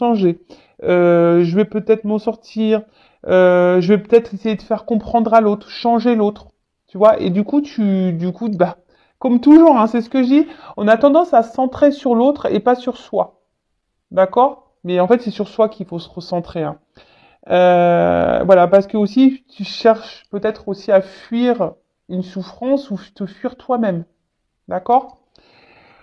changer. Je vais peut-être m'en sortir. Je vais peut-être essayer de faire comprendre à l'autre, changer l'autre. Tu vois, et bah, comme toujours, hein, c'est ce que je dis, on a tendance à se centrer sur l'autre et pas sur soi. D'accord? Mais en fait, c'est sur soi qu'il faut se recentrer, hein. Voilà, parce que aussi, tu cherches peut-être aussi à fuir une souffrance ou te fuir toi-même. D'accord?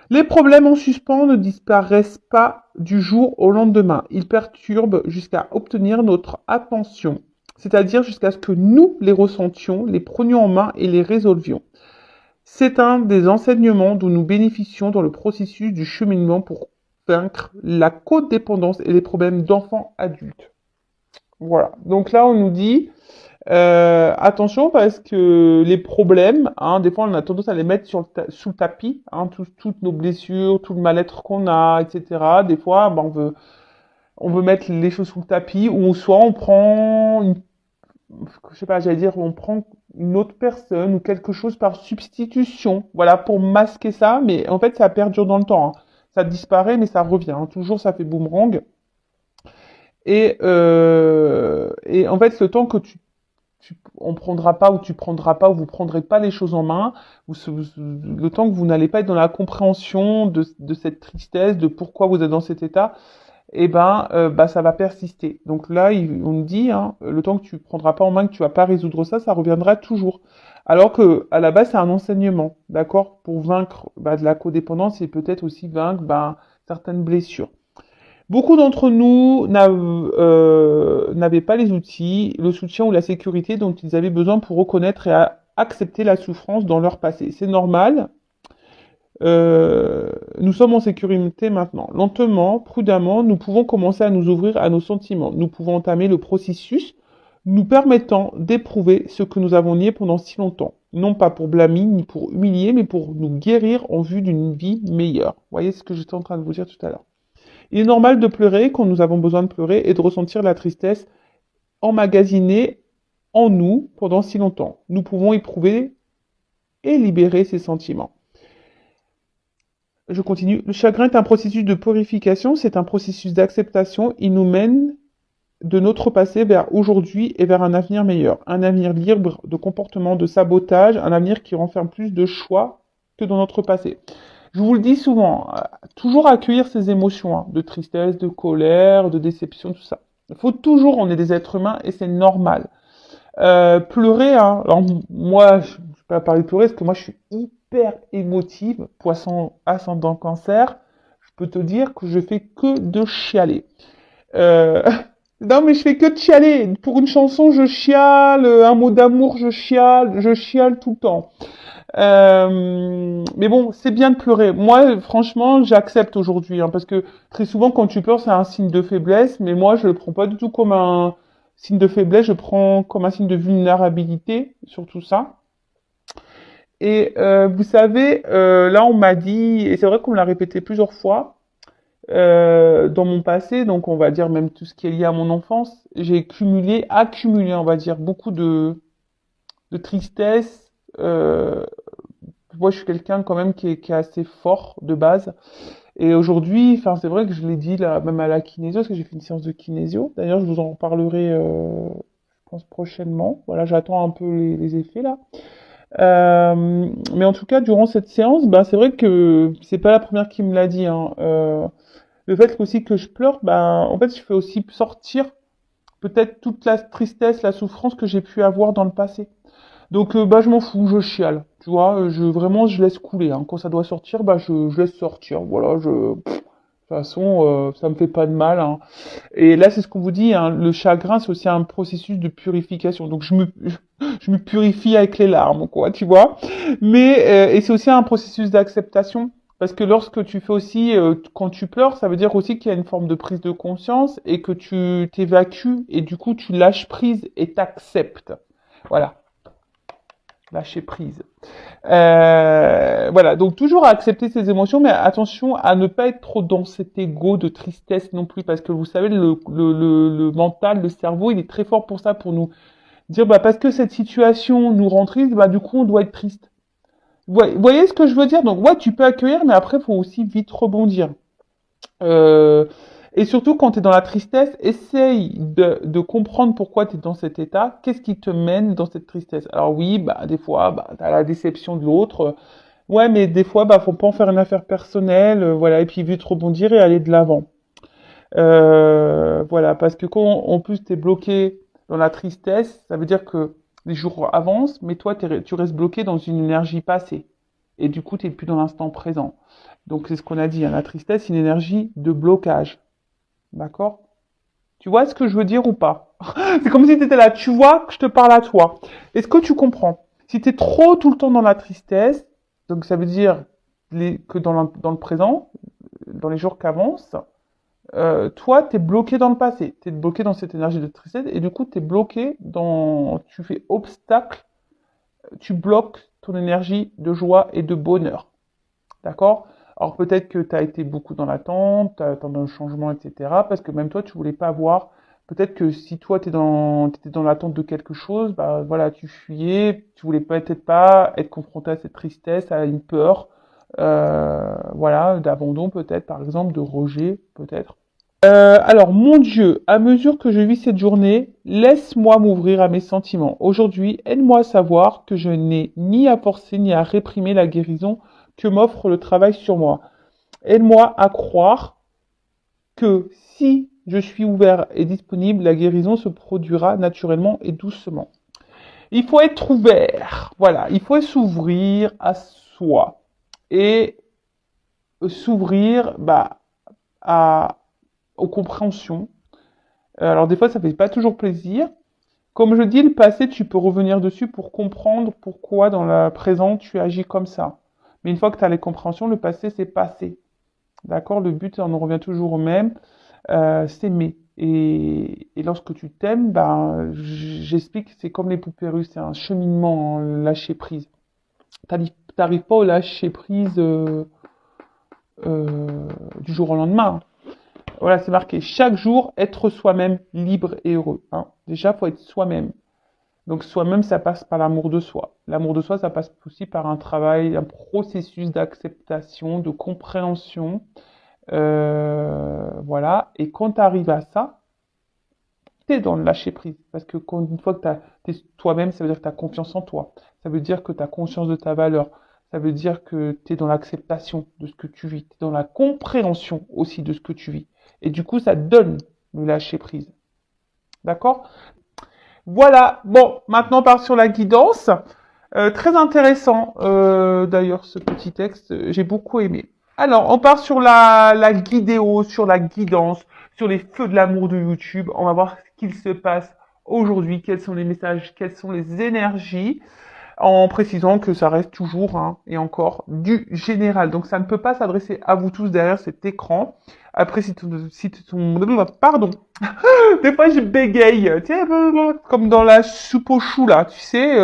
Les problèmes en suspens ne disparaissent pas du jour au lendemain. Ils perturbent jusqu'à obtenir notre attention, c'est-à-dire jusqu'à ce que nous les ressentions, les prenions en main et les résolvions. C'est un des enseignements dont nous bénéficions dans le processus du cheminement pour vaincre la codépendance et les problèmes d'enfants-adultes. Voilà. Donc là, on nous dit attention parce que les problèmes, hein, des fois, on a tendance à les mettre sous le tapis, hein, toutes nos blessures, tout le mal-être qu'on a, etc. Des fois, ben, on veut mettre les choses sous le tapis ou soit on prend je sais pas, j'allais dire, on prend une autre personne ou quelque chose par substitution, voilà, pour masquer ça, mais en fait, ça perdure dans le temps, hein. Ça disparaît, mais ça revient, hein. Toujours, ça fait boomerang. Et en fait, le temps que on prendra pas ou tu prendras pas ou vous prendrez pas les choses en main, le temps que vous n'allez pas être dans la compréhension de cette tristesse, de pourquoi vous êtes dans cet état, eh ben, bah, ça va persister. Donc là, on nous dit, hein, le temps que tu prendras pas en main, que tu vas pas résoudre ça, ça reviendra toujours. Alors que à la base, c'est un enseignement, d'accord, pour vaincre bah, de la codépendance et peut-être aussi vaincre bah, certaines blessures. Beaucoup d'entre nous n'avaient pas les outils, le soutien ou la sécurité dont ils avaient besoin pour reconnaître et accepter la souffrance dans leur passé. C'est normal. Nous sommes en sécurité maintenant. Lentement, prudemment, nous pouvons commencer à nous ouvrir à nos sentiments. Nous pouvons entamer le processus nous permettant d'éprouver ce que nous avons nié pendant si longtemps. Non pas pour blâmer ni pour humilier, mais pour nous guérir en vue d'une vie meilleure. Vous voyez ce que j'étais en train de vous dire tout à l'heure. Il est normal de pleurer quand nous avons besoin de pleurer et de ressentir la tristesse emmagasinée en nous pendant si longtemps. Nous pouvons éprouver et libérer ces sentiments. Je continue. Le chagrin est un processus de purification, c'est un processus d'acceptation. Il nous mène de notre passé vers aujourd'hui et vers un avenir meilleur. Un avenir libre de comportements de sabotage, un avenir qui renferme plus de choix que dans notre passé. Je vous le dis souvent, toujours accueillir ces émotions, hein, de tristesse, de colère, de déception, tout ça. Il faut toujours, on est des êtres humains et c'est normal. Pleurer, hein, alors moi, je ne vais pas parler de pleurer parce que moi je suis hyper émotive, poisson ascendant cancer, je peux te dire que je fais que de chialer. Euh, non mais je fais que de chialer. Pour une chanson, je chiale, un mot d'amour, je chiale tout le temps. Mais bon, c'est bien de pleurer. Moi, franchement, j'accepte aujourd'hui, hein, parce que très souvent, quand tu pleures, c'est un signe de faiblesse, mais moi, je le prends pas du tout comme un signe de faiblesse, je prends comme un signe de vulnérabilité sur tout ça. Et vous savez, là, on m'a dit, et c'est vrai qu'on me l'a répété plusieurs fois, dans mon passé, donc on va dire même tout ce qui est lié à mon enfance, j'ai accumulé, on va dire, beaucoup de tristesse. Moi, je suis quelqu'un quand même qui est assez fort de base. Et aujourd'hui, enfin, c'est vrai que je l'ai dit là, même à la kinésio, parce que j'ai fait une séance de kinésio. D'ailleurs, je vous en reparlerai, je pense prochainement. Voilà, j'attends un peu les effets là. Mais en tout cas, durant cette séance, bah, c'est vrai que c'est pas la première qui me l'a dit, hein. Le fait aussi que je pleure, ben, en fait, je fais aussi sortir peut-être toute la tristesse, la souffrance que j'ai pu avoir dans le passé. Donc, bah, je m'en fous, je chiale. Tu vois, vraiment, je laisse couler, hein. Quand ça doit sortir, bah, je laisse sortir. Voilà, de toute façon, ça me fait pas de mal, hein. Et là, c'est ce qu'on vous dit, hein, le chagrin, c'est aussi un processus de purification. Donc, je me purifie avec les larmes, quoi, tu vois. Mais, et c'est aussi un processus d'acceptation. Parce que lorsque tu fais aussi, quand tu pleures, ça veut dire aussi qu'il y a une forme de prise de conscience et que tu t'évacues et du coup, tu lâches prise et t'acceptes. Voilà. Lâcher prise. Voilà, donc toujours à accepter ses émotions, mais attention à ne pas être trop dans cet ego de tristesse non plus, parce que vous savez, le mental, le cerveau, il est très fort pour ça, pour nous dire, bah parce que cette situation nous rend triste, bah du coup on doit être triste. Vous voyez ce que je veux dire? Donc ouais, tu peux accueillir, mais après, faut aussi vite rebondir. Euh, Et surtout, quand tu es dans la tristesse, essaye de comprendre pourquoi tu es dans cet état. Qu'est-ce qui te mène dans cette tristesse? Alors oui, bah, des fois, bah, tu as la déception de l'autre. Ouais, mais des fois, bah, faut pas en faire une affaire personnelle. Voilà, et puis vite rebondir et aller de l'avant. Voilà, parce que quand en plus tu es bloqué dans la tristesse, ça veut dire que les jours avancent, mais toi, tu restes bloqué dans une énergie passée. Et du coup, tu n'es plus dans l'instant présent. Donc, c'est ce qu'on a dit, hein, la tristesse, c'est une énergie de blocage. D'accord? Tu vois ce que je veux dire ou pas? C'est comme si tu étais là, tu vois que je te parle à toi. Est-ce que tu comprends? Si tu es trop tout le temps dans la tristesse, donc ça veut dire que dans le présent, dans les jours qui avancent, toi, tu es bloqué dans le passé. Tu es bloqué dans cette énergie de tristesse et du coup, tu es bloqué dans... Tu fais obstacle, tu bloques ton énergie de joie et de bonheur. D'accord? Alors peut-être que tu as été beaucoup dans l'attente, tu attendais un changement, etc. Parce que même toi, tu voulais pas voir. Peut-être que si toi, t'étais dans l'attente de quelque chose, bah voilà, tu fuyais, tu voulais peut-être pas être confronté à cette tristesse, à une peur, voilà, d'abandon peut-être, par exemple, de rejet, peut-être. Alors, mon Dieu, à mesure que je vis cette journée, laisse-moi m'ouvrir à mes sentiments. Aujourd'hui, aide-moi à savoir que je n'ai ni à forcer ni à réprimer la guérison que m'offre le travail sur moi. Aide-moi à croire que si je suis ouvert et disponible, la guérison se produira naturellement et doucement. Il faut être ouvert, voilà, il faut s'ouvrir à soi et s'ouvrir bah, à, aux compréhensions. Alors des fois, ça fait pas toujours plaisir. Comme je dis, le passé, tu peux revenir dessus pour comprendre pourquoi dans le présent tu agis comme ça. Mais une fois que tu as les compréhensions, le passé, c'est passé. D'accord? Le but, on en revient toujours au même, s'aimer. Et lorsque tu t'aimes, ben, j'explique, c'est comme les poupées russes, c'est un cheminement, lâcher prise. T'arrives pas au lâcher prise du jour au lendemain. Voilà, c'est marqué. Chaque jour, être soi-même, libre et heureux. Hein. Déjà, faut être soi-même. Donc, soi-même, ça passe par l'amour de soi. L'amour de soi, ça passe aussi par un travail, un processus d'acceptation, de compréhension. Voilà. Et quand tu arrives à ça, tu es dans le lâcher prise. Parce que une fois que tu es toi-même, ça veut dire que tu as confiance en toi. Ça veut dire que tu as conscience de ta valeur. Ça veut dire que tu es dans l'acceptation de ce que tu vis. Tu es dans la compréhension aussi de ce que tu vis. Et du coup, ça donne le lâcher prise. D'accord? Voilà. Bon, maintenant on part sur la guidance. Très intéressant, d'ailleurs, ce petit texte. J'ai beaucoup aimé. Alors, on part sur la guidéo, sur la guidance, sur les feux de l'amour de YouTube. On va voir ce qu'il se passe aujourd'hui, quels sont les messages, quelles sont les énergies, en précisant que ça reste toujours, hein, et encore, du général. Donc ça ne peut pas s'adresser à vous tous derrière cet écran. Après, pardon, des fois je bégaye, tu sais, comme dans la soupe au chou là, tu sais,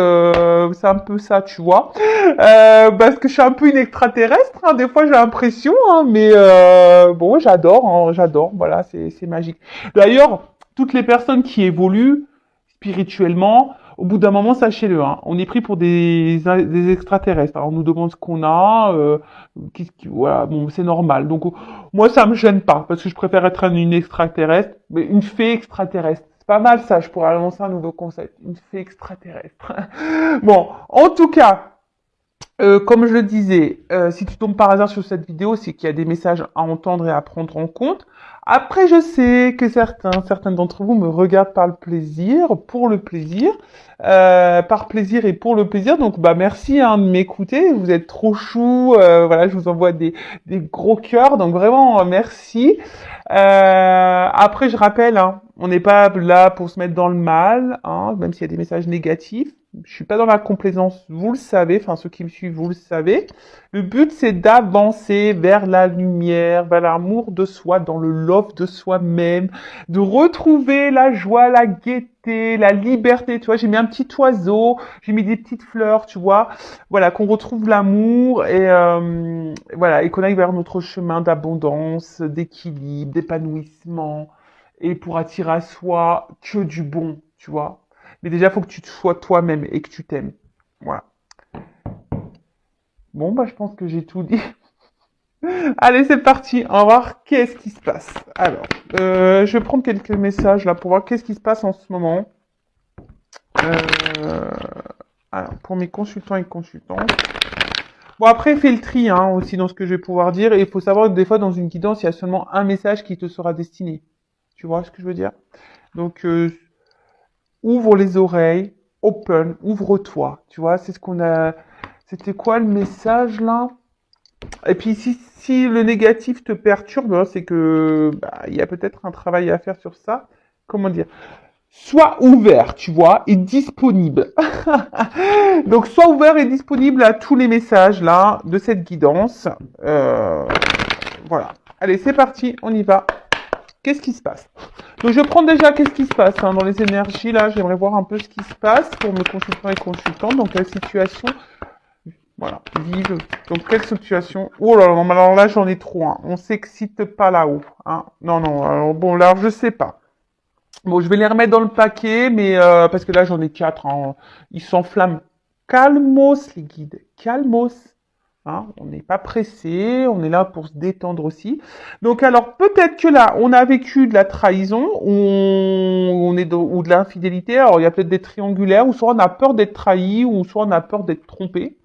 c'est un peu ça, tu vois. Parce que je suis un peu une extraterrestre, hein, des fois j'ai l'impression, hein, mais bon, j'adore, voilà, c'est magique. D'ailleurs, toutes les personnes qui évoluent spirituellement, au bout d'un moment, sachez-le, hein, on est pris pour des extraterrestres. Alors, on nous demande ce qu'on a, voilà, bon, c'est normal. Donc, moi, ça me gêne pas, parce que je préfère être une extraterrestre, mais une fée extraterrestre. C'est pas mal ça, je pourrais annoncer un nouveau concept, une fée extraterrestre. Bon, en tout cas, comme je le disais, si tu tombes par hasard sur cette vidéo, c'est qu'il y a des messages à entendre et à prendre en compte. Après, je sais que certains d'entre vous me regardent par le plaisir, pour le plaisir, par plaisir et pour le plaisir. Donc, bah, merci hein, de m'écouter. Vous êtes trop chou. Voilà, je vous envoie des gros cœurs. Donc vraiment, merci. Après, je rappelle, hein, on n'est pas là pour se mettre dans le mal, hein, même s'il y a des messages négatifs. Je suis pas dans la complaisance, vous le savez, enfin ceux qui me suivent, vous le savez. Le but, c'est d'avancer vers la lumière, vers l'amour de soi, dans le love de soi-même, de retrouver la joie, la gaieté, la liberté. Tu vois, j'ai mis un petit oiseau, j'ai mis des petites fleurs, tu vois. Voilà, qu'on retrouve l'amour et voilà, et qu'on aille vers notre chemin d'abondance, d'équilibre, d'épanouissement, et pour attirer à soi que du bon, tu vois. Mais déjà, il faut que tu sois toi-même et que tu t'aimes. Voilà. Bon, bah, je pense que j'ai tout dit. Allez, c'est parti. On va voir qu'est-ce qui se passe. Alors, je vais prendre quelques messages là pour voir qu'est-ce qui se passe en ce moment. Euh, alors, pour mes consultants et consultantes. Bon, après, fais le tri hein, aussi dans ce que je vais pouvoir dire. Et il faut savoir que des fois, dans une guidance, il y a seulement un message qui te sera destiné. Tu vois ce que je veux dire? Donc, ouvre les oreilles, open, ouvre-toi. Tu vois, c'est ce qu'on a. C'était quoi le message là? Et puis si le négatif te perturbe, hein, c'est que il y a peut-être un travail à faire sur ça. Comment dire? Sois ouvert, tu vois, et disponible. Donc sois ouvert et disponible à tous les messages là de cette guidance. Euh, voilà. Allez, c'est parti, on y va. Qu'est-ce qui se passe? Donc je prends déjà qu'est-ce qui se passe hein, dans les énergies là. J'aimerais voir un peu ce qui se passe pour mes consultants et consultantes. Donc quelle situation voilà, vive. Donc, quelle situation? Oh là là, non, mais alors là, j'en ai trop, hein. On s'excite pas là-haut, hein. Non, non, alors bon, là, je sais pas. Bon, je vais les remettre dans le paquet, mais parce que là, j'en ai quatre, hein. Ils s'enflamment. Calmos, les guides. Calmos. Hein, on n'est pas pressé, on est là pour se détendre aussi. Donc alors peut-être que là, on a vécu de la trahison, ou on est ou de l'infidélité. Alors il y a peut-être des triangulaires, ou soit on a peur d'être trahi, ou soit on a peur d'être trompé.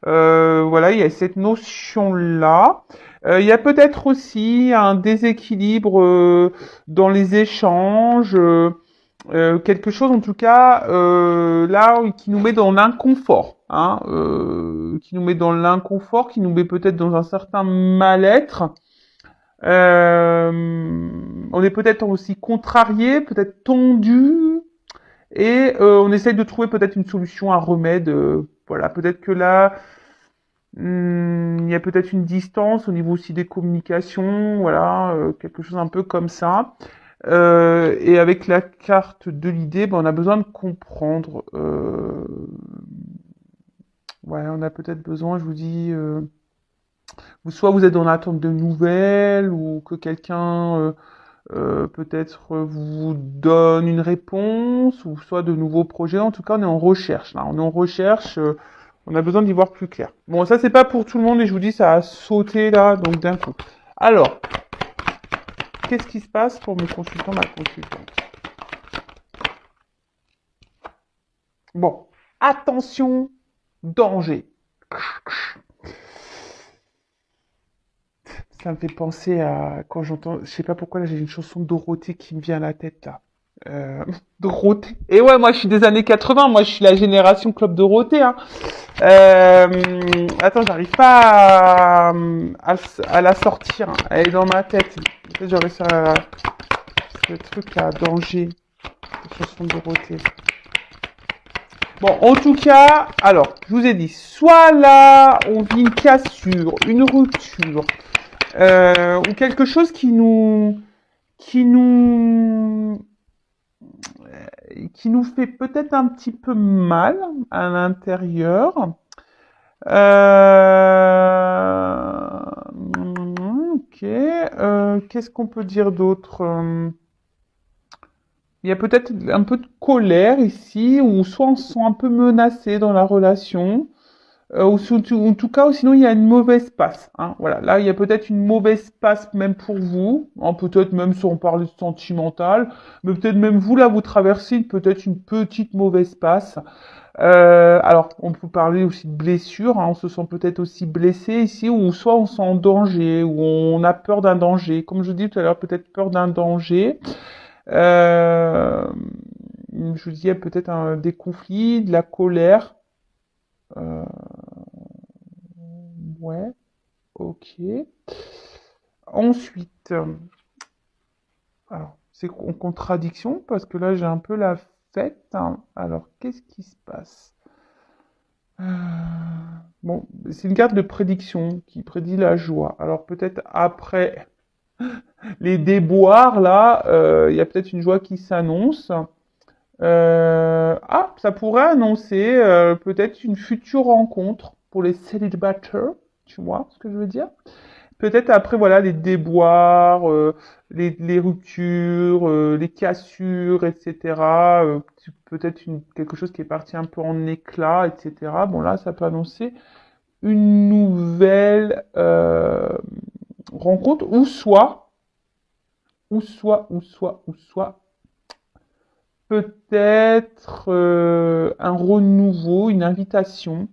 Voilà, il y a cette notion-là. Il y a peut-être aussi un déséquilibre dans les échanges, quelque chose en tout cas là qui nous met dans l'inconfort, hein, qui nous met dans l'inconfort, qui nous met peut-être dans un certain mal-être. Euh, on est peut-être aussi contrarié, peut-être tendu, et on essaye de trouver peut-être une solution, un remède. Voilà, peut-être que là, il y a peut-être une distance au niveau aussi des communications, voilà, quelque chose un peu comme ça. Et avec la carte de l'idée, ben, on a besoin de comprendre. Ouais, on a peut-être besoin, je vous dis, soit vous êtes dans l'attente de nouvelles, ou que quelqu'un peut-être vous donne une réponse, ou soit de nouveaux projets. En tout cas, on est en recherche. Là. On est en recherche. On a besoin d'y voir plus clair. Bon, ça c'est pas pour tout le monde et je vous dis ça a sauté là, donc d'un coup. Alors, qu'est-ce qui se passe pour mes consultants, ma consultante? Bon, attention, danger. Ça me fait penser à quand j'entends, je sais pas pourquoi là j'ai une chanson de Dorothée qui me vient à la tête là. Dorothée. Et ouais, moi je suis des années 80, moi je suis la génération Club Dorothée. Hein. Attends, j'arrive pas à la sortir. Hein. Elle est dans ma tête. Peut-être j'aurais ça, ce truc là, danger. La chanson de Dorothée. Bon, en tout cas, alors, je vous ai dit, soit là, on vit une cassure, une rupture, ou quelque chose qui nous, qui nous fait peut-être un petit peu mal à l'intérieur. Ok. Qu'est-ce qu'on peut dire d'autre? Il y a peut-être un peu de colère ici, ou soit on se sent un peu menacé dans la relation, ou en tout cas, ou sinon il y a une mauvaise passe. Hein, voilà, là il y a peut-être une mauvaise passe même pour vous, hein, peut-être même si on parle sentimental, mais peut-être même vous là vous traversez peut-être une petite mauvaise passe. Alors on peut parler aussi de blessure, hein, on se sent peut-être aussi blessé ici, ou soit on se sent en danger, ou on a peur d'un danger. Comme je dis tout à l'heure, peut-être peur d'un danger. Euh, je vous dis, il y a peut-être des conflits, de la colère. Euh, ouais, ok. Ensuite, alors, c'est en contradiction parce que là, j'ai un peu la fête. Hein. Alors, qu'est-ce qui se passe? Euh, Bon, c'est une carte de prédiction qui prédit la joie. Alors, peut-être après les déboires, là, il y a peut-être une joie qui s'annonce. Ah, ça pourrait annoncer peut-être une future rencontre pour les célibataires, tu vois ce que je veux dire? Peut-être après, voilà, les déboires, les ruptures, les cassures, etc. Peut-être quelque chose qui est parti un peu en éclat, etc. Bon, là, ça peut annoncer une nouvelle rencontre, ou soit, peut-être un renouveau, une invitation.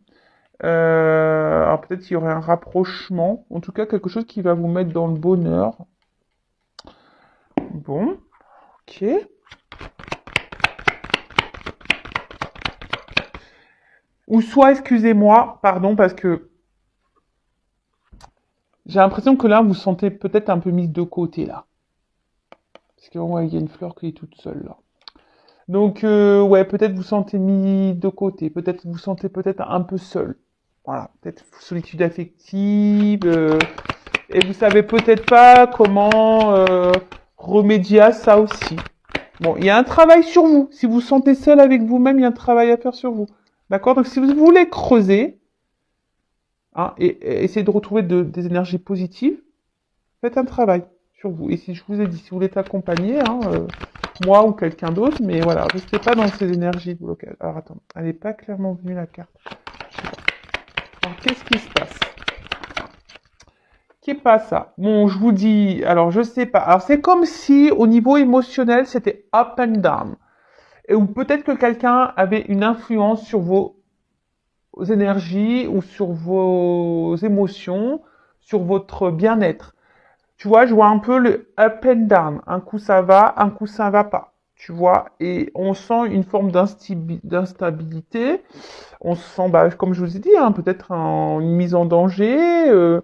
Alors peut-être qu'il y aurait un rapprochement, en tout cas quelque chose qui va vous mettre dans le bonheur. Bon, ok. Ou soit, excusez-moi, pardon, parce que j'ai l'impression que là, vous sentez peut-être un peu mise de côté, là. Parce que ouais, il y a une fleur qui est toute seule, là. Donc, ouais, peut-être vous sentez mis de côté, peut-être vous sentez peut-être un peu seul. Voilà, peut-être solitude affective, et vous savez peut-être pas comment remédier à ça aussi. Bon, il y a un travail sur vous. Si vous vous sentez seul avec vous-même, il y a un travail à faire sur vous. D'accord? Donc, si vous voulez creuser, hein, et essayer de retrouver des énergies positives, faites un travail sur vous. Et si je vous ai dit, si vous voulez être accompagné, hein, moi ou quelqu'un d'autre, mais voilà, restez pas dans ces énergies de blocage. Alors attends, elle n'est pas clairement venue la carte. Alors qu'est-ce qui se passe? Qu'est pas ça? Bon, je vous dis, alors je sais pas. Alors c'est comme si au niveau émotionnel, c'était up and down. Et ou peut-être que quelqu'un avait une influence sur vos énergies ou sur vos émotions, sur votre bien-être. Tu vois, je vois un peu le up and down. Un coup ça va, un coup ça va pas. Tu vois, et on sent une forme d'instabilité. On se sent, bah, comme je vous ai dit, hein, peut-être une mise en danger,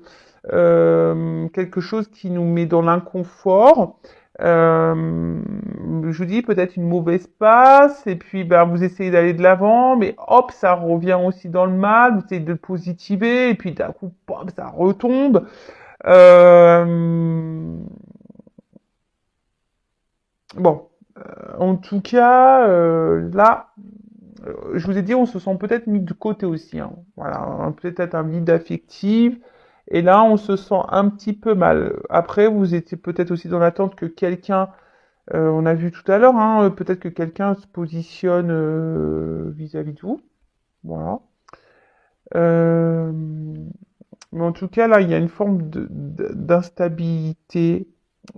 quelque chose qui nous met dans l'inconfort. Je vous dis peut-être une mauvaise passe, et puis bah, vous essayez d'aller de l'avant, mais hop, ça revient aussi dans le mal, vous essayez de positiver, et puis d'un coup, pop, ça retombe. Bon, en tout cas, là, je vous ai dit, on se sent peut-être mis de côté aussi. Hein. Voilà, peut-être un vide affectif. Et là, on se sent un petit peu mal. Après, vous étiez peut-être aussi dans l'attente que quelqu'un, on a vu tout à l'heure, hein, peut-être que quelqu'un se positionne vis-à-vis de vous. Voilà. Euh, mais en tout cas, là, il y a une forme d'instabilité.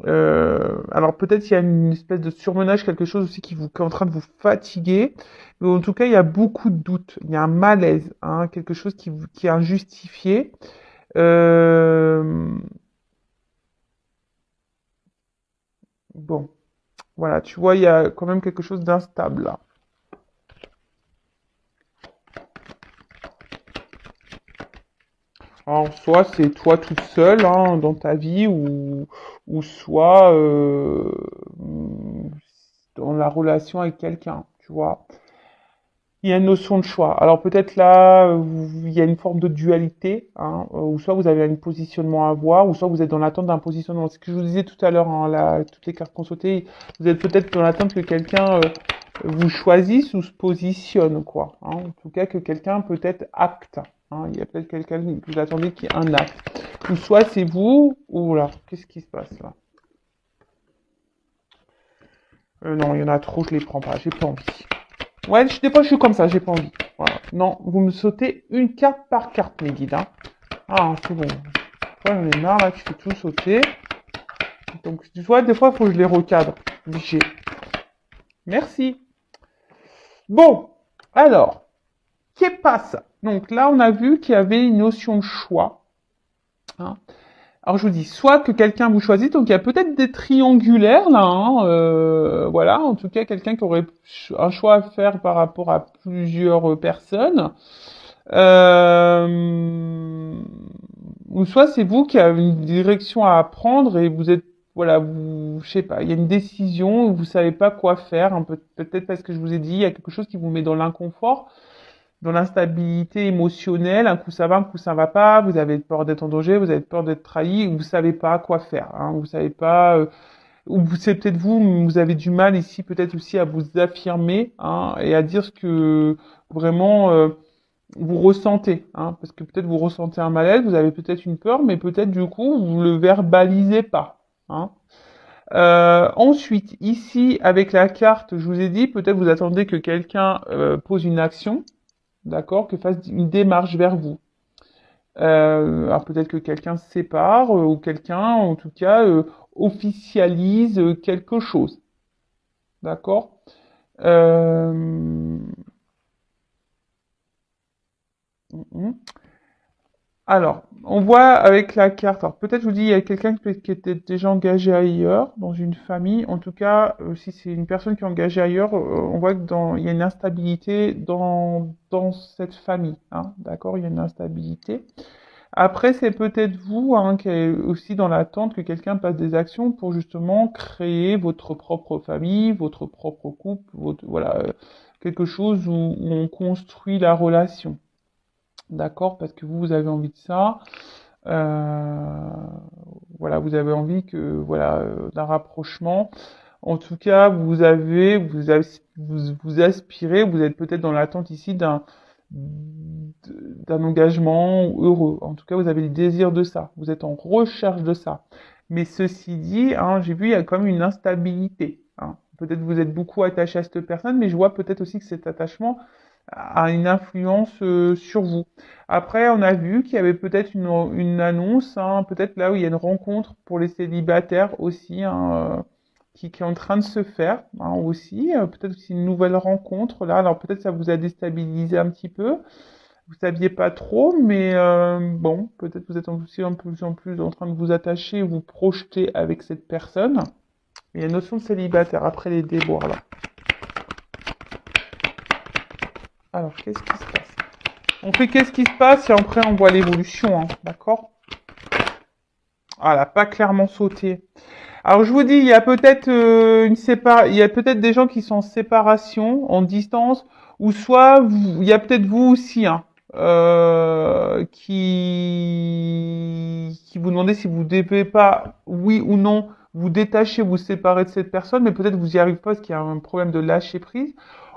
Alors peut-être il y a une espèce de surmenage, quelque chose aussi qui est en train de vous fatiguer. Mais en tout cas, il y a beaucoup de doutes. Il y a un malaise, hein, quelque chose qui est injustifié. Euh, bon, voilà, tu vois, il y a quand même quelque chose d'instable là. Alors, soit c'est toi toute seule hein, dans ta vie, ou soit dans la relation avec quelqu'un, tu vois. Il y a une notion de choix. Alors peut-être là, il y a une forme de dualité, hein, ou soit vous avez un positionnement à avoir, ou soit vous êtes dans l'attente d'un positionnement. Ce que je vous disais tout à l'heure, hein, là, toutes les cartes consultées, vous êtes peut-être dans l'attente que quelqu'un vous choisisse ou se positionne, quoi. Hein. En tout cas, que quelqu'un peut-être acte. Hein. Il y a peut-être quelqu'un que vous attendez qui est un acte. Ou soit c'est vous, ou là, qu'est-ce qui se passe là? Non, il y en a trop, je les prends pas, j'ai pas envie. Ouais, des fois je suis comme ça, j'ai pas envie. Voilà. Non, vous me sautez une carte par carte, mes guides. Hein. Ah, c'est bon. Ouais, j'en ai marre là, tu fais tout sauter. Donc, tu vois, des fois, il faut que je les recadre. Obligé. Merci. Bon, alors, qu'est passe? Donc là, on a vu qu'il y avait une notion de choix. Hein. Alors je vous dis, soit que quelqu'un vous choisit, donc il y a peut-être des triangulaires là, hein, voilà, en tout cas quelqu'un qui aurait un choix à faire par rapport à plusieurs personnes, euh, ou soit c'est vous qui avez une direction à prendre et vous êtes, voilà, vous, je sais pas, il y a une décision, vous savez pas quoi faire, peut-être parce que je vous ai dit, il y a quelque chose qui vous met dans l'inconfort, dans l'instabilité émotionnelle, un coup ça va, un coup ça va pas, vous avez peur d'être en danger, vous avez peur d'être trahi, vous savez pas quoi faire, hein, vous savez pas, ou c'est peut-être vous, vous avez du mal ici peut-être aussi à vous affirmer, hein, et à dire ce que vraiment vous ressentez, hein, parce que peut-être vous ressentez un malaise, vous avez peut-être une peur, mais peut-être du coup vous le verbalisez pas, hein. Ensuite, ici, avec la carte, je vous ai dit, peut-être vous attendez que quelqu'un pose une action, d'accord, que fasse une démarche vers vous. Alors peut-être que quelqu'un se sépare ou quelqu'un, en tout cas, officialise quelque chose. D'accord? Euh, mm, mm. Alors, on voit avec la carte. Alors, peut-être je vous dis, il y a quelqu'un qui était déjà engagé ailleurs, dans une famille. En tout cas, si c'est une personne qui est engagée ailleurs, on voit que il y a une instabilité dans cette famille. Hein, d'accord? Il y a une instabilité. Après, c'est peut-être vous hein, qui est aussi dans l'attente que quelqu'un passe des actions pour justement créer votre propre famille, votre propre couple, voilà, quelque chose où on construit la relation. D'accord? Parce que vous avez envie de ça. Euh, voilà, vous avez envie que, voilà, d'un rapprochement. En tout cas, vous aspirez, vous êtes peut-être dans l'attente ici d'un engagement heureux. En tout cas, vous avez le désir de ça. Vous êtes en recherche de ça. Mais ceci dit, hein, j'ai vu, il y a quand même une instabilité. Hein. Peut-être vous êtes beaucoup attaché à cette personne, mais je vois peut-être aussi que cet attachement a une influence sur vous. Après, on a vu qu'il y avait peut-être une annonce, hein, peut-être là où il y a une rencontre pour les célibataires aussi, hein, qui est en train de se faire hein, aussi. Peut-être aussi une nouvelle rencontre là. Alors peut-être ça vous a déstabilisé un petit peu. Vous saviez pas trop, mais bon, peut-être vous êtes aussi un peu plus en plus en train de vous attacher, vous projeter avec cette personne. Il y a une notion de célibataire après les déboires là. Alors qu'est-ce qui se passe? On fait qu'est-ce qui se passe et après on voit l'évolution, hein, d'accord? Ah, elle a pas clairement sauté. Alors je vous dis, il y a peut-être il y a peut-être des gens qui sont en séparation, en distance, ou soit il y a peut-être vous aussi, hein, qui vous demandez si vous devez pas, oui ou non, vous détacher, vous séparer de cette personne, mais peut-être vous y arrivez pas parce qu'il y a un problème de lâcher prise.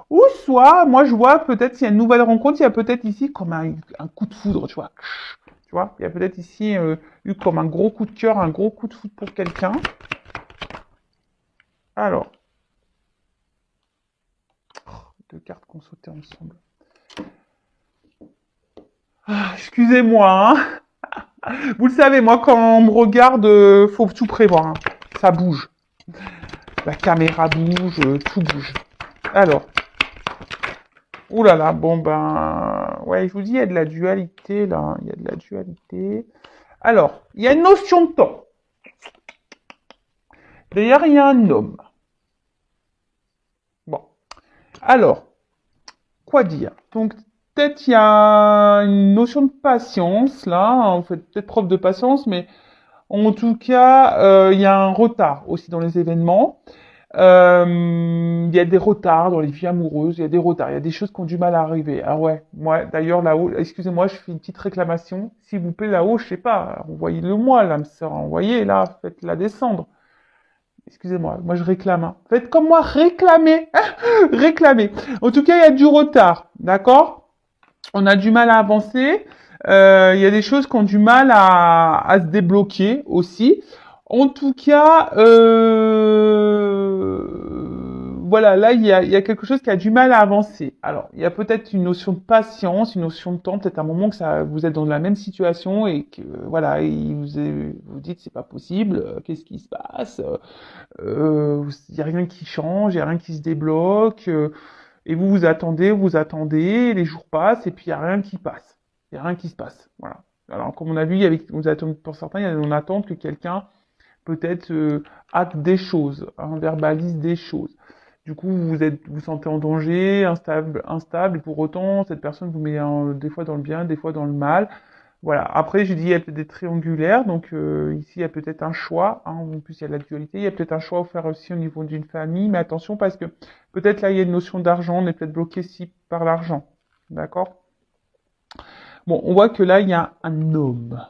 Ou soit, moi je vois peut-être s'il y a une nouvelle rencontre, il y a peut-être ici comme un coup de foudre, tu vois. Tu vois, il y a peut-être ici eu comme un gros coup de cœur, un gros coup de foudre pour quelqu'un. Alors, deux cartes qu'on sautait ensemble. Ah, excusez-moi, hein. Vous le savez, moi quand on me regarde, faut tout prévoir. Hein. Ça bouge. La caméra bouge, tout bouge. Alors, ouh là là, bon ben, ouais, je vous dis, il y a de la dualité là, il y a de la dualité. Alors, il y a une notion de temps. D'ailleurs, il y a un homme. Bon, alors, quoi dire? Donc, peut-être il y a une notion de patience là, hein, vous faites peut-être preuve de patience, mais en tout cas, il y a un retard aussi dans les événements. Il y a des retards dans les vies amoureuses, il y a des retards, il y a des choses qui ont du mal à arriver. Ah ouais, moi d'ailleurs là-haut, excusez-moi, je fais une petite réclamation. S'il vous plaît là-haut, je sais pas, envoyez-le moi, l'âme sœur, envoyez là, faites-la descendre. Excusez-moi, moi je réclame. Hein. Faites comme moi, réclamez, réclamez. En tout cas, il y a du retard, d'accord? On a du mal à avancer. Il y a des choses qui ont du mal à se débloquer aussi. En tout cas, voilà, là, il y a quelque chose qui a du mal à avancer. Alors, il y a peut-être une notion de patience, une notion de temps, peut-être un moment que ça, vous êtes dans la même situation et que, voilà, et vous dites c'est pas possible, qu'est-ce qui se passe? Il y a rien qui change, il y a rien qui se débloque. Et vous attendez, les jours passent et puis il n'y a rien qui passe. Il n'y a rien qui se passe. Voilà. Alors, comme on a vu, avec, pour certains, il y a on attend que quelqu'un peut-être acte des choses, hein, verbalise des choses. Du coup, vous sentez en danger, instable, et pour autant, cette personne vous met des fois dans le bien, des fois dans le mal. Voilà. Après, je dis, il y a peut-être des triangulaires, donc ici, il y a peut-être un choix. Hein, en plus, il y a de la dualité. Il y a peut-être un choix à faire aussi au niveau d'une famille, mais attention parce que peut-être là, il y a une notion d'argent. On est peut-être bloqué ici par l'argent. D'accord? Bon, on voit que là, il y a un homme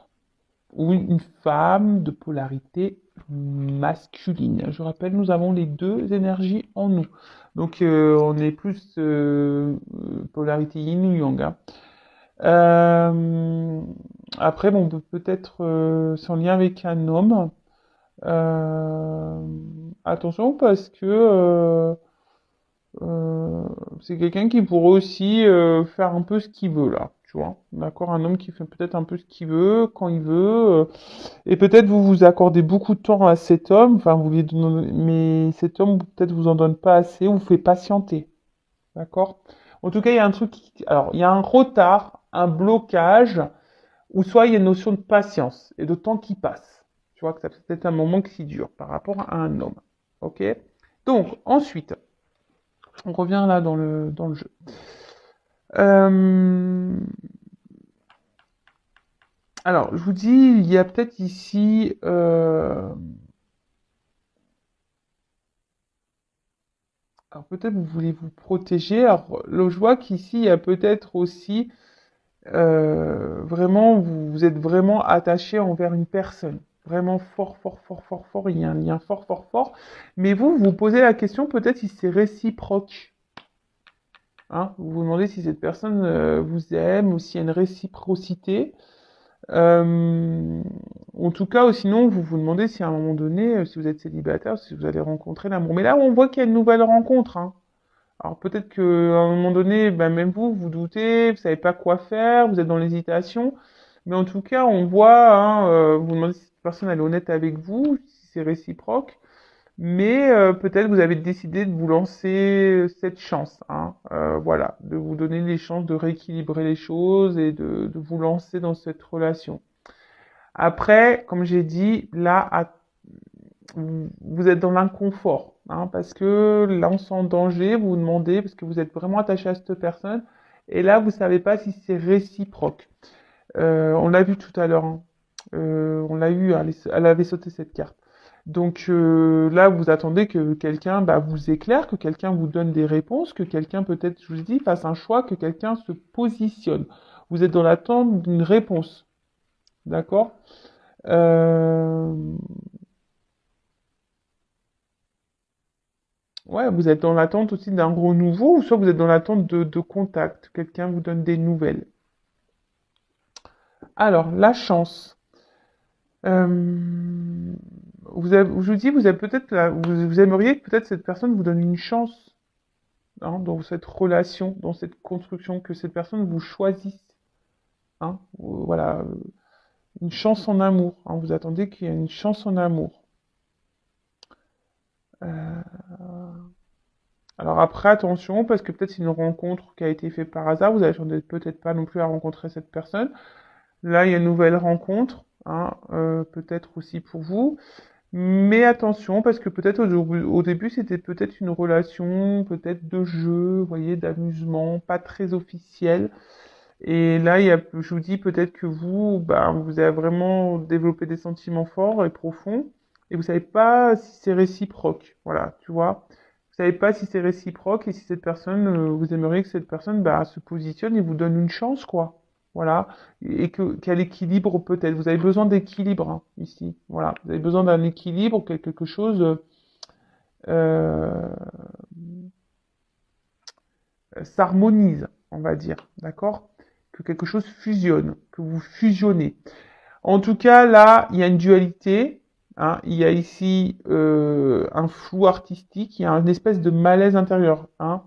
ou une femme de polarité masculine. Je rappelle, nous avons les deux énergies en nous. Donc, on est plus polarité yin ou yang. Hein. Euh, après, bon, peut-être c'est en lien avec un homme. Euh, attention parce que c'est quelqu'un qui pourrait aussi faire un peu ce qu'il veut là, tu tu vois. D'accord? Un homme qui fait peut-être un peu ce qu'il veut, quand il veut, et peut-être vous vous accordez beaucoup de temps à cet homme, enfin, vous lui donnez, mais cet homme, peut-être vous en donne pas assez, ou vous fait patienter. D'accord? En tout cas, il y a un truc alors, il y a un retard, un blocage, ou soit il y a une notion de patience et de temps qui passe. Tu vois que ça peut être un moment qui dure par rapport à un homme. Ok? Donc, ensuite, on revient là dans le jeu. Euh, alors, je vous dis, il y a peut-être ici... alors, peut-être vous voulez vous protéger. Alors, là, je vois qu'ici, il y a peut-être aussi... vraiment, vous êtes vraiment attaché envers une personne. Vraiment fort, fort, fort, fort, fort. Il y a un lien fort, fort, fort. Mais vous vous posez la question peut-être si c'est réciproque. Hein, vous vous demandez si cette personne vous aime ou s'il y a une réciprocité. Euh, En tout cas, ou sinon, vous vous demandez si à un moment donné, si vous êtes célibataire, si vous allez rencontrer l'amour. Mais là, on voit qu'il y a une nouvelle rencontre. Hein. Alors peut-être qu'à un moment donné, ben, même vous, vous doutez, vous savez pas quoi faire, vous êtes dans l'hésitation. Mais en tout cas, on voit, hein, vous vous demandez si cette personne elle est honnête avec vous, si c'est réciproque. Mais peut-être vous avez décidé de vous lancer cette chance, hein, voilà, de vous donner les chances de rééquilibrer les choses et de vous lancer dans cette relation. Après, comme j'ai dit, là, vous êtes dans l'inconfort, hein, parce que là, on sent en danger, vous vous demandez, parce que vous êtes vraiment attaché à cette personne, et là, vous savez pas si c'est réciproque. On l'a vu tout à l'heure, hein. On l'a eu, elle avait sauté cette carte. Donc là, vous attendez que quelqu'un bah, vous éclaire, que quelqu'un vous donne des réponses, que quelqu'un peut-être, je vous dis, fasse un choix, que quelqu'un se positionne. Vous êtes dans l'attente d'une réponse, d'accord? euh... Ouais, vous êtes dans l'attente aussi d'un renouveau, ou soit vous êtes dans l'attente de contact, quelqu'un vous donne des nouvelles. Alors, la chance. Je vous dis, vous avez peut-être, vous aimeriez que peut-être cette personne vous donne une chance, hein, dans cette relation, dans cette construction, que cette personne vous choisisse, hein, voilà, une chance en amour, hein, vous attendez qu'il y ait une chance en amour. Euh, alors après, attention, parce que peut-être c'est une rencontre qui a été faite par hasard, vous attendez peut-être pas non plus à rencontrer cette personne. Là, il y a une nouvelle rencontre, hein, peut-être aussi pour vous. Mais attention, parce que peut-être au début, c'était peut-être une relation, peut-être de jeu, vous voyez, d'amusement, pas très officielle. Et là, je vous dis peut-être que vous, bah, vous avez vraiment développé des sentiments forts et profonds, et vous savez pas si c'est réciproque. Voilà, tu vois. Vous savez pas si c'est réciproque et si cette personne, vous aimeriez que cette personne, bah, se positionne et vous donne une chance, quoi. Voilà. Et qu'elle équilibre peut-être. Vous avez besoin d'équilibre, hein, ici. Voilà. Vous avez besoin d'un équilibre, quelque chose, euh, s'harmonise, on va dire. D'accord? Que quelque chose fusionne, que vous fusionnez. En tout cas, là, il y a une dualité. Hein, il y a ici un flou artistique, il y a une espèce de malaise intérieur. Hein.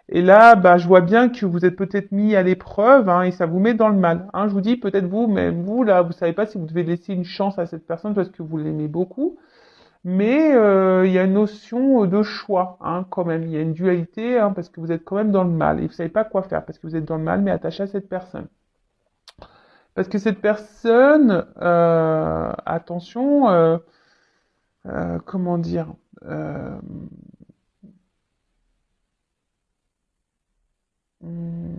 Et là, bah, je vois bien que vous êtes peut-être mis à l'épreuve, hein, et ça vous met dans le mal. Hein. Je vous dis, peut-être vous, mais vous, là, vous savez pas si vous devez laisser une chance à cette personne parce que vous l'aimez beaucoup. Mais il y a une notion de choix, hein, quand même. Il y a une dualité, hein, parce que vous êtes quand même dans le mal. Et vous savez pas quoi faire parce que vous êtes dans le mal, mais attaché à cette personne. Parce que cette personne, attention, comment dire, euh, hum,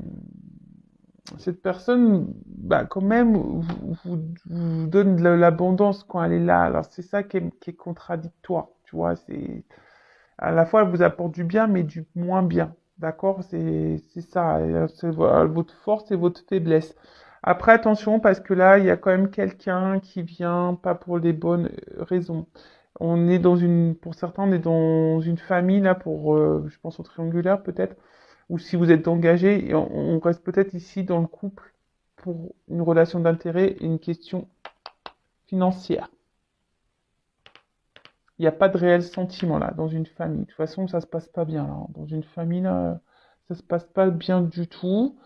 cette personne, bah, quand même, vous donne de l'abondance quand elle est là. Alors c'est ça qui est contradictoire, tu vois. C'est à la fois elle vous apporte du bien, mais du moins bien. D'accord? C'est ça. C'est votre force et votre faiblesse. Après, attention, parce que là, il y a quand même quelqu'un qui vient pas pour les bonnes raisons. On est pour certains, on est dans une famille, là, je pense au triangulaire, peut-être, ou si vous êtes engagé, et on reste peut-être ici dans le couple pour une relation d'intérêt et une question financière. Il n'y a pas de réel sentiment, là, dans une famille. De toute façon, ça se passe pas bien, là. Dans une famille, là, ça se passe pas bien du tout.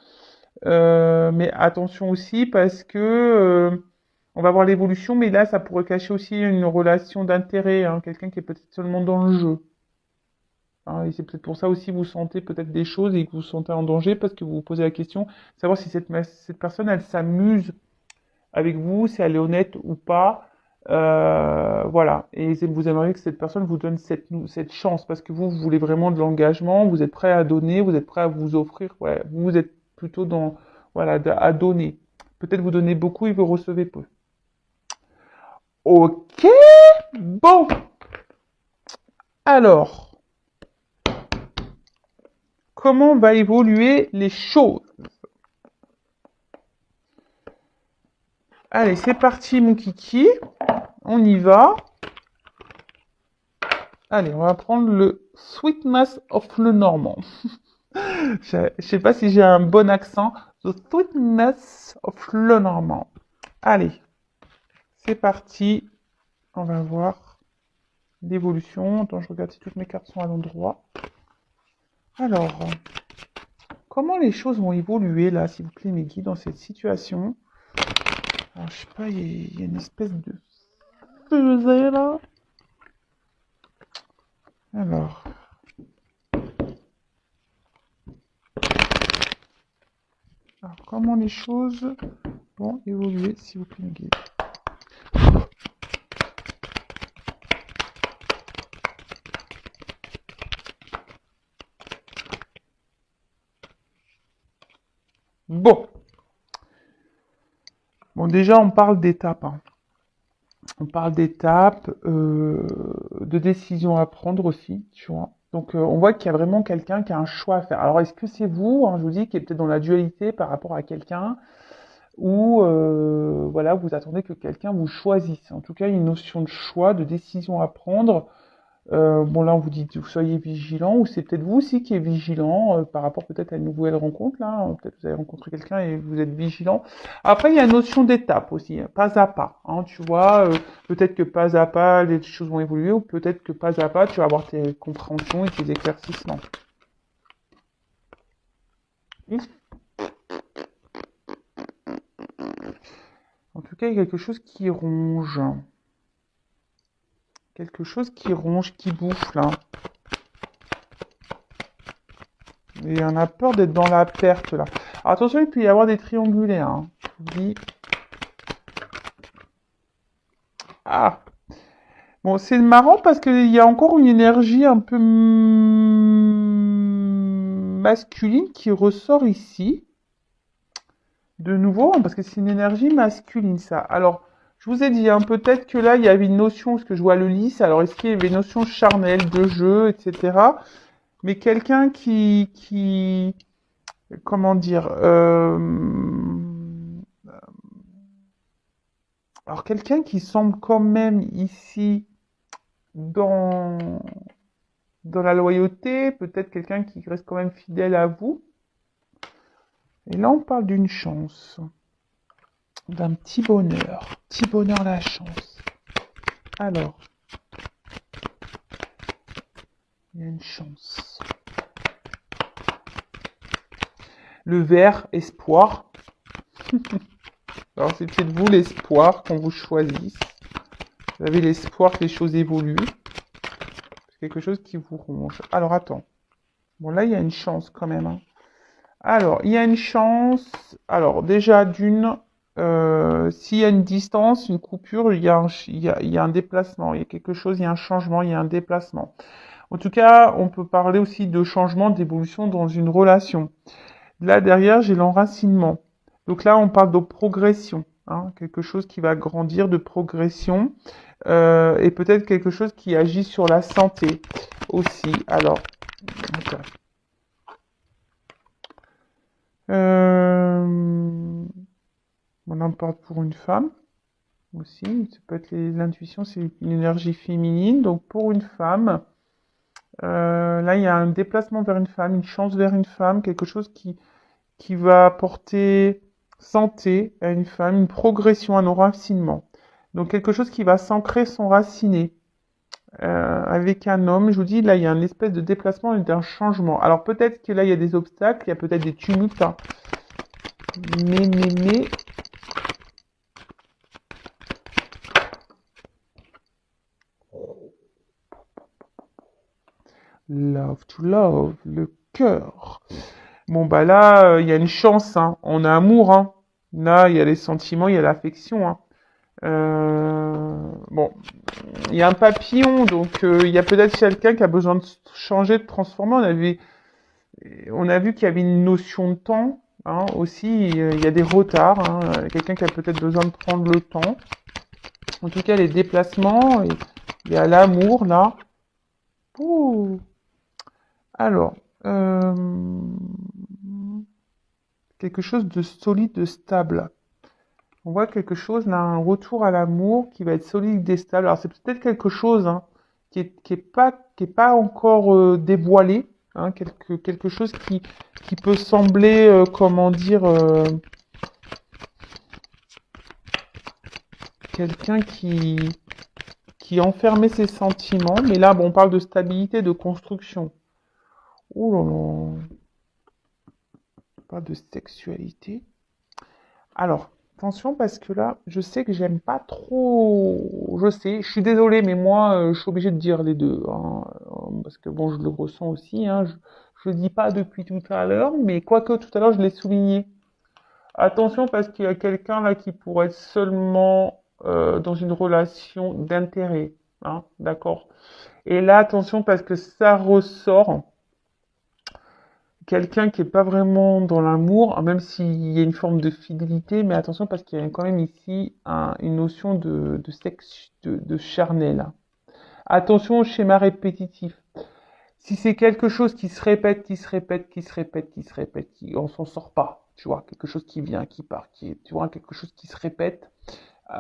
Mais attention aussi parce que on va voir l'évolution, mais là, ça pourrait cacher aussi une relation d'intérêt, hein, quelqu'un qui est peut-être seulement dans le jeu. Hein, et c'est peut-être pour ça aussi vous sentez peut-être des choses et que vous vous sentez en danger parce que vous vous posez la question, savoir si cette personne, elle s'amuse avec vous, si elle est honnête ou pas. Voilà. Et vous aimeriez que cette personne vous donne cette chance parce que vous voulez vraiment de l'engagement, vous êtes prêt à donner, vous êtes prêt à vous offrir. Ouais, vous êtes plutôt dans, voilà, à donner. Peut-être vous donnez beaucoup et vous recevez peu. Ok, bon. Alors, comment va évoluer les choses? Allez, c'est parti, mon kiki. On y va. Allez, on va prendre le Sweetness of le Normand. Je sais pas si j'ai un bon accent. The Sweetness of le Normand. Allez, c'est parti. On va voir l'évolution. Attends, je regarde si toutes mes cartes sont à l'endroit. Alors, comment les choses vont évoluer là, s'il vous plaît, mes guides, dans cette situation? Alors, je sais pas, il y a une espèce de fusée là. Alors, comment les choses vont évoluer, s'il vous plaît, mes guides? Bon. Bon, déjà, on parle d'étapes. Hein. On parle d'étapes, de décisions à prendre aussi, tu vois. Donc, on voit qu'il y a vraiment quelqu'un qui a un choix à faire. Alors, est-ce que c'est vous, hein, je vous dis, qui est peut-être dans la dualité par rapport à quelqu'un, ou voilà, vous attendez que quelqu'un vous choisisse. En tout cas, il y a une notion de choix, de décision à prendre. Bon, là, on vous dit que vous soyez vigilant, ou c'est peut-être vous aussi qui êtes vigilant par rapport peut-être à une nouvelle rencontre, là. Peut-être que vous avez rencontré quelqu'un et vous êtes vigilant. Après, il y a une notion d'étape aussi, hein, pas à pas. Hein, tu vois, peut-être que pas à pas, les choses vont évoluer, ou peut-être que pas à pas, tu vas avoir tes compréhensions et tes éclaircissements. En tout cas, il y a quelque chose qui ronge. Quelque chose qui ronge, qui bouffe, là. Et on a peur d'être dans la perte, là. Alors, attention, il peut y avoir des triangulaires. Hein. Je vous dis. Ah! Bon, c'est marrant parce qu'il y a encore une énergie un peu masculine qui ressort ici. De nouveau, hein, parce que c'est une énergie masculine, ça. Alors, je vous ai dit, hein, peut-être que là, il y avait une notion, parce que je vois le lys, alors est-ce qu'il y avait une notion charnelle, de jeu, etc. Mais quelqu'un comment dire, alors quelqu'un qui semble quand même ici dans, dans la loyauté, peut-être quelqu'un qui reste quand même fidèle à vous. Et là, on parle d'une chance, d'un petit bonheur, la chance. Alors, il y a une chance. Le vert, espoir. Alors, c'est peut-être vous l'espoir qu'on vous choisisse. Vous avez l'espoir que les choses évoluent. C'est quelque chose qui vous ronge. Alors, attends. Bon, là, il y a une chance quand même. Hein. Alors, il y a une chance. Alors, déjà, s'il y a une distance, une coupure, il y a un déplacement. Il y a quelque chose, il y a un changement, il y a un déplacement. En tout cas, on peut parler aussi de changement, d'évolution dans une relation. Là, derrière, j'ai l'enracinement. Donc là, on parle de progression. Hein, quelque chose qui va grandir, de progression. Et peut-être quelque chose qui agit sur la santé aussi. Alors, attends. On en parle pour une femme aussi. Ça peut être l'intuition, c'est une énergie féminine. Donc pour une femme, là il y a un déplacement vers une femme, une chance vers une femme, quelque chose qui va apporter santé à une femme, une progression, un enracinement. Donc quelque chose qui va s'ancrer, s'enraciner. Avec un homme, je vous dis, là il y a un espèce de déplacement et d'un changement. Alors peut-être que là il y a des obstacles, il y a peut-être des tumultes. Hein. mais, love to love, le cœur. Bon, bah là, il y a une chance, hein. On a amour, hein. Là, il y a les sentiments, il y a l'affection, hein. Bon, il y a un papillon, donc il y a peut-être quelqu'un qui a besoin de changer, de transformer. On a vu qu'il y avait une notion de temps, hein, aussi. Il y a des retards, hein. Quelqu'un qui a peut-être besoin de prendre le temps. En tout cas, les déplacements, il y a l'amour, là. Ouh. Alors, euh, quelque chose de solide, de stable. On voit quelque chose, là, un retour à l'amour qui va être solide et stable. Alors, c'est peut-être quelque chose, hein, qui est pas encore dévoilé, hein, quelque chose qui peut sembler, comment dire, quelqu'un qui enfermait ses sentiments. Mais là, bon, on parle de stabilité, de construction. Oh là là, on parle de sexualité. Alors, attention parce que là, je sais que j'aime pas trop. Je sais, je suis désolée, mais moi, je suis obligée de dire les deux, hein, parce que bon, je le ressens aussi. Hein, je le dis pas depuis tout à l'heure, mais quoique tout à l'heure, je l'ai souligné. Attention parce qu'il y a quelqu'un là qui pourrait être seulement dans une relation d'intérêt, hein, d'accord. Et là, attention parce que ça ressort quelqu'un qui est pas vraiment dans l'amour, même s'il y a une forme de fidélité, mais attention parce qu'il y a quand même ici une notion de sexe, de charnel. Attention au schéma répétitif. Si c'est quelque chose qui se répète, qui se répète, qui se répète, qui se répète, on s'en sort pas, tu vois, quelque chose qui vient, qui part, tu vois, quelque chose qui se répète,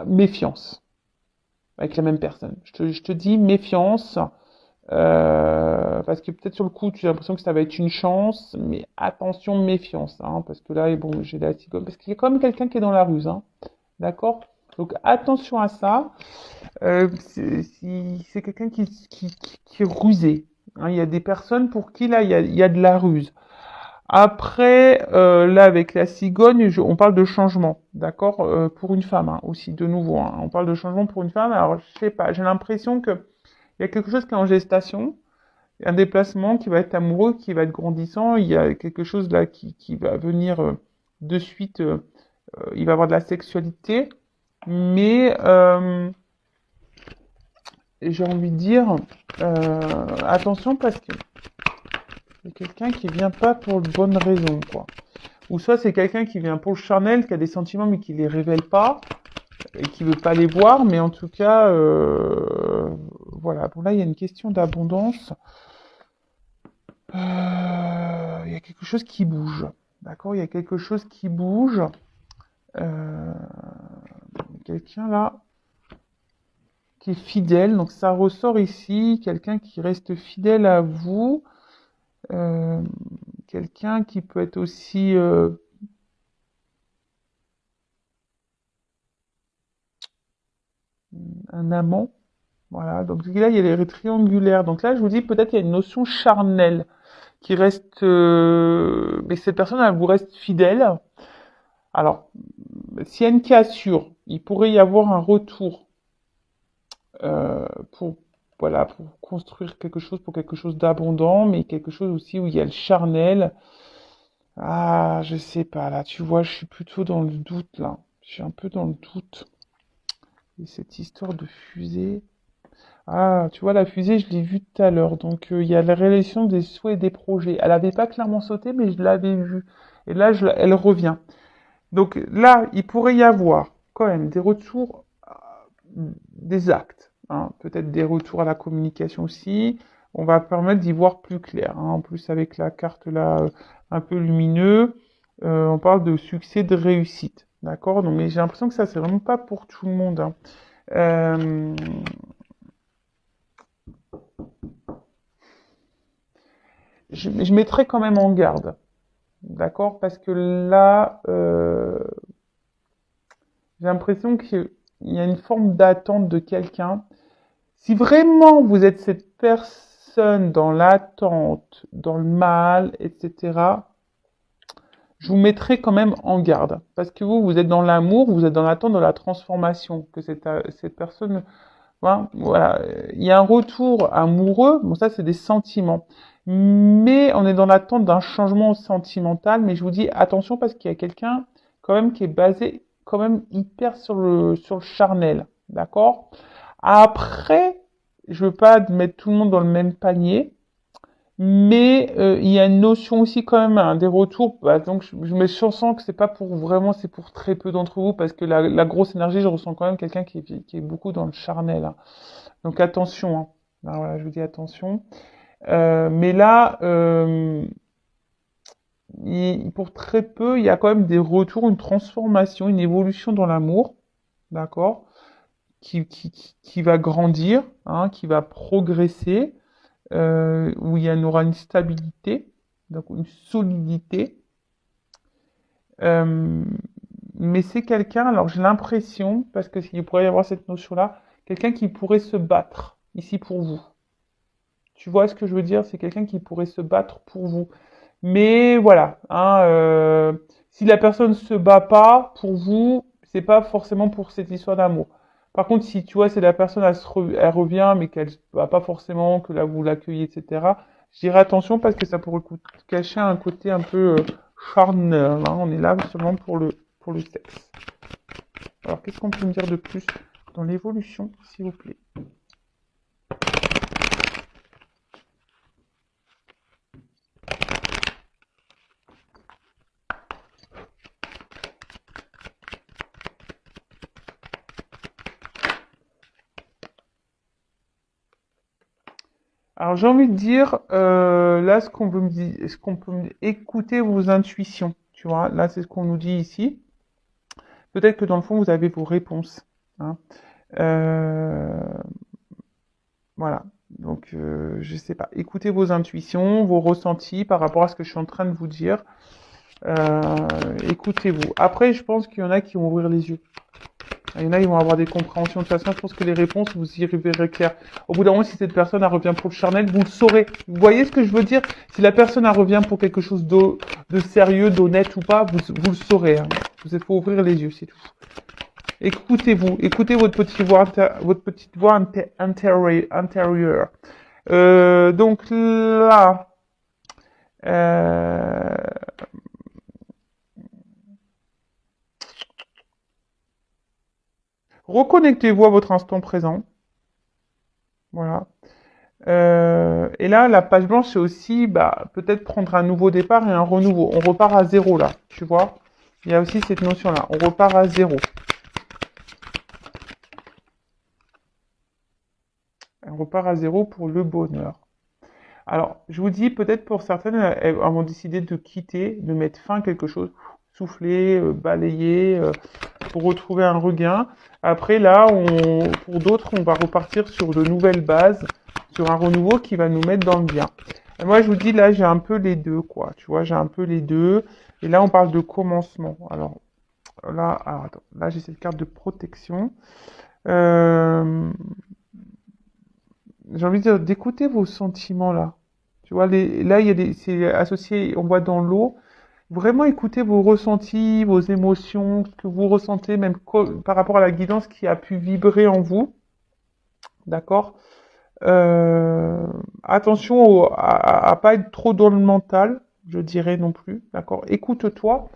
méfiance avec la même personne. Je te dis méfiance. Parce que peut-être sur le coup, tu as l'impression que ça va être une chance, mais attention, méfiance, hein, parce que là, bon, j'ai la cigone, parce qu'il y a quand même quelqu'un qui est dans la ruse, hein, d'accord? Donc attention à ça. Si c'est quelqu'un qui est rusé, hein, il y a des personnes pour qui là, il y a de la ruse. Après, là, avec la cigogne, on parle de changement, d'accord? Pour une femme, hein, aussi, de nouveau, hein, on parle de changement pour une femme. Alors, je sais pas, j'ai l'impression que il y a quelque chose qui est en gestation, un déplacement qui va être amoureux, qui va être grandissant. Il y a quelque chose là qui va venir de suite. Il va avoir de la sexualité, mais j'ai envie de dire attention parce que c'est quelqu'un qui vient pas pour de bonnes raisons, quoi. Ou soit c'est quelqu'un qui vient pour le charnel, qui a des sentiments mais qui les révèle pas et qui veut pas les voir. Mais en tout cas, voilà. Bon là, il y a une question d'abondance. Il y a quelque chose qui bouge. D'accord? Il y a quelque chose qui bouge. Euh, quelqu'un là qui est fidèle. Donc ça ressort ici. Quelqu'un qui reste fidèle à vous. Euh, quelqu'un qui peut être aussi un amant. Voilà. Donc là, il y a les triangulaires. Donc là, je vous dis, peut-être il y a une notion charnelle qui reste... mais cette personne, elle vous reste fidèle. Alors, s'il y a une cassure, il pourrait y avoir un retour pour voilà pour construire quelque chose, pour quelque chose d'abondant, mais quelque chose aussi où il y a le charnel. Ah, je sais pas là, tu vois, je suis plutôt dans le doute là. Je suis un peu dans le doute. Et cette histoire de fusée. Ah, tu vois, la fusée, je l'ai vue tout à l'heure. Donc, il y a la réalisation des souhaits et des projets. Elle avait pas clairement sauté, mais je l'avais vue. Et là, elle revient. Donc là, il pourrait y avoir quand même des retours, des actes, hein, peut-être des retours à la communication aussi. On va permettre d'y voir plus clair, hein. En plus, avec la carte là, un peu lumineux, on parle de succès, de réussite. D'accord? Donc, mais j'ai l'impression que ça, c'est vraiment pas pour tout le monde, hein. Euh, je mettrai quand même en garde. D'accord? Parce que là, j'ai l'impression qu'il y a une forme d'attente de quelqu'un. Si vraiment vous êtes cette personne dans l'attente, dans le mal, etc., je vous mettrai quand même en garde. Parce que vous, vous êtes dans l'amour, vous êtes dans l'attente de la transformation, que cette personne, voilà, il y a un retour amoureux, bon ça c'est des sentiments. Mais on est dans l'attente d'un changement sentimental, mais je vous dis attention parce qu'il y a quelqu'un quand même qui est basé quand même hyper sur le charnel, d'accord? Après, je veux pas mettre tout le monde dans le même panier, mais il y a une notion aussi quand même des retours. Bah, donc je sens que c'est pas pour vraiment, c'est pour très peu d'entre vous parce que la grosse énergie, je ressens quand même quelqu'un qui est beaucoup dans le charnel, hein. Donc attention, hein. Ah, voilà, je vous dis attention. Mais là, pour très peu, il y a quand même des retours, une transformation, une évolution dans l'amour, d'accord, qui va grandir, hein, qui va progresser, où il y aura une stabilité, donc une solidité. Euh, mais c'est quelqu'un, alors j'ai l'impression, parce que s'il pourrait y avoir cette notion-là, quelqu'un qui pourrait se battre ici pour vous. Tu vois ce que je veux dire? C'est quelqu'un qui pourrait se battre pour vous. Mais voilà, hein, si la personne se bat pas pour vous, c'est pas forcément pour cette histoire d'amour. Par contre, si tu vois, c'est la personne, elle revient, mais qu'elle se bat pas forcément, que là vous l'accueillez, etc. Je dirais attention parce que ça pourrait cacher un côté un peu charnel, hein. On est là seulement pour le sexe. Alors, qu'est-ce qu'on peut me dire de plus dans l'évolution, s'il vous plaît? Alors j'ai envie de dire, là ce qu'on peut me dire, écouter vos intuitions, tu vois, là c'est ce qu'on nous dit ici. Peut-être que dans le fond vous avez vos réponses, hein. Euh, voilà, donc je sais pas, écoutez vos intuitions, vos ressentis par rapport à ce que je suis en train de vous dire. Euh, écoutez-vous. Après je pense qu'il y en a qui vont ouvrir les yeux. Il y en a, ils vont avoir des compréhensions. De toute façon, je pense que les réponses, vous y verrez clair. Au bout d'un moment, si cette personne elle revient pour le charnel, vous le saurez. Vous voyez ce que je veux dire? Si la personne elle revient pour quelque chose de sérieux, d'honnête ou pas, vous le saurez, hein. Vous êtes faut ouvrir les yeux, c'est tout. Écoutez-vous, écoutez votre petite voix intérieure. Donc là, euh, reconnectez-vous à votre instant présent. Voilà. Et là, la page blanche, c'est aussi bah, peut-être prendre un nouveau départ et un renouveau. On repart à zéro là, tu vois. Il y a aussi cette notion-là. On repart à zéro. On repart à zéro pour le bonheur. Alors, je vous dis, peut-être pour certaines, elles vont décider de quitter, de mettre fin à quelque chose, souffler, balayer, pour retrouver un regain. Après, là, pour d'autres, on va repartir sur de nouvelles bases, sur un renouveau qui va nous mettre dans le bien. Et moi, je vous dis, là, j'ai un peu les deux, quoi. Tu vois, j'ai un peu les deux. Et là, on parle de commencement. Alors attends. Là, j'ai cette carte de protection. Euh, j'ai envie de dire, d'écouter vos sentiments, là. Tu vois, là, c'est associé, on voit dans l'eau. Vraiment écoutez vos ressentis, vos émotions, ce que vous ressentez, même par rapport à la guidance qui a pu vibrer en vous. D'accord? Attention à pas être trop dans le mental, je dirais non plus. D'accord? Écoute-toi.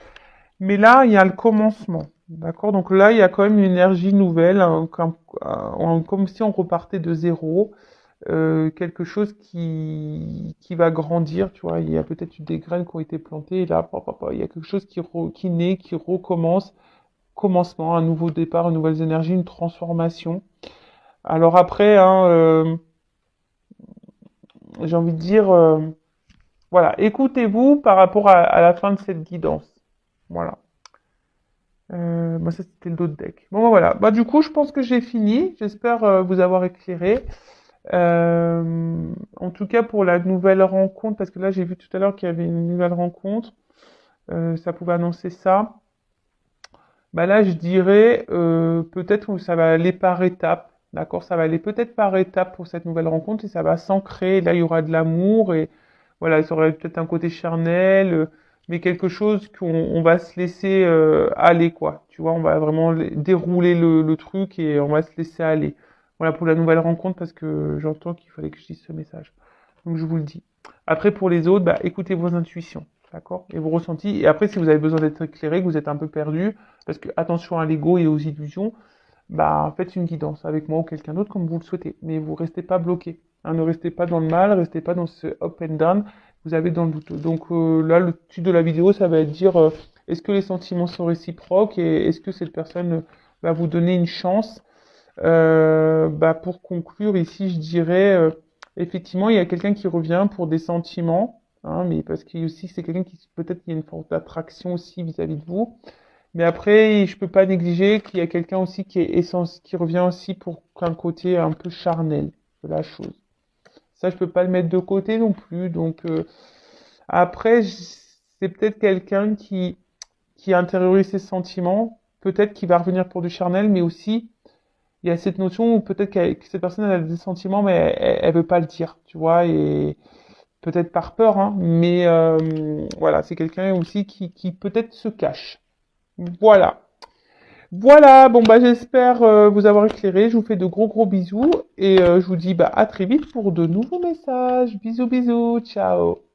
Mais là, il y a le commencement. D'accord? Donc là, il y a quand même une énergie nouvelle, hein, comme si on repartait de zéro. Quelque chose qui va grandir, tu vois, il y a peut-être eu des graines qui ont été plantées, et là, il y a quelque chose qui naît, qui recommence, commencement, un nouveau départ, une nouvelle énergie, une transformation. Alors après, hein, j'ai envie de dire, voilà, écoutez-vous par rapport à la fin de cette guidance. Voilà. Moi, ça, c'était l'autre deck. Bon, voilà. Bah, du coup, je pense que j'ai fini. J'espère vous avoir éclairé. En tout cas pour la nouvelle rencontre, parce que là j'ai vu tout à l'heure qu'il y avait une nouvelle rencontre, ça pouvait annoncer ça. Bah là je dirais peut-être que ça va aller par étapes, d'accord? Ça va aller peut-être par étapes pour cette nouvelle rencontre et ça va s'ancrer. Là il y aura de l'amour et voilà, ça aurait peut-être un côté charnel. mais quelque chose qu'on va se laisser aller, quoi. Tu vois, on va vraiment dérouler le truc et on va se laisser aller. Voilà pour la nouvelle rencontre parce que j'entends qu'il fallait que je dise ce message. Donc je vous le dis. Après pour les autres, bah écoutez vos intuitions, d'accord? Et vos ressentis. Et après si vous avez besoin d'être éclairé, que vous êtes un peu perdu, parce que attention à l'ego et aux illusions, bah faites une guidance avec moi ou quelqu'un d'autre comme vous le souhaitez. Mais vous restez pas bloqué. Hein, ne restez pas dans le mal, restez pas dans ce up and down, vous avez dans le doute. Donc là, le titre de la vidéo, ça va être dire est-ce que les sentiments sont réciproques et est-ce que cette personne va vous donner une chance. Bah, pour conclure ici, je dirais effectivement, il y a quelqu'un qui revient pour des sentiments, hein, mais parce qu'il aussi c'est quelqu'un qui peut-être il y a une forte attraction aussi vis-à-vis de vous. Mais après, je peux pas négliger qu'il y a quelqu'un aussi qui est qui revient aussi pour un côté un peu charnel de la chose. Ça, je peux pas le mettre de côté non plus. Donc après, c'est peut-être quelqu'un qui intériorise ses sentiments, peut-être qui va revenir pour du charnel, mais aussi il y a cette notion où peut-être que cette personne elle a des sentiments, mais elle veut pas le dire, tu vois, et peut-être par peur, hein, mais voilà, c'est quelqu'un aussi qui peut-être se cache. Voilà. Voilà, bon bah j'espère vous avoir éclairé. Je vous fais de gros gros bisous et je vous dis bah à très vite pour de nouveaux messages. Bisous bisous, ciao.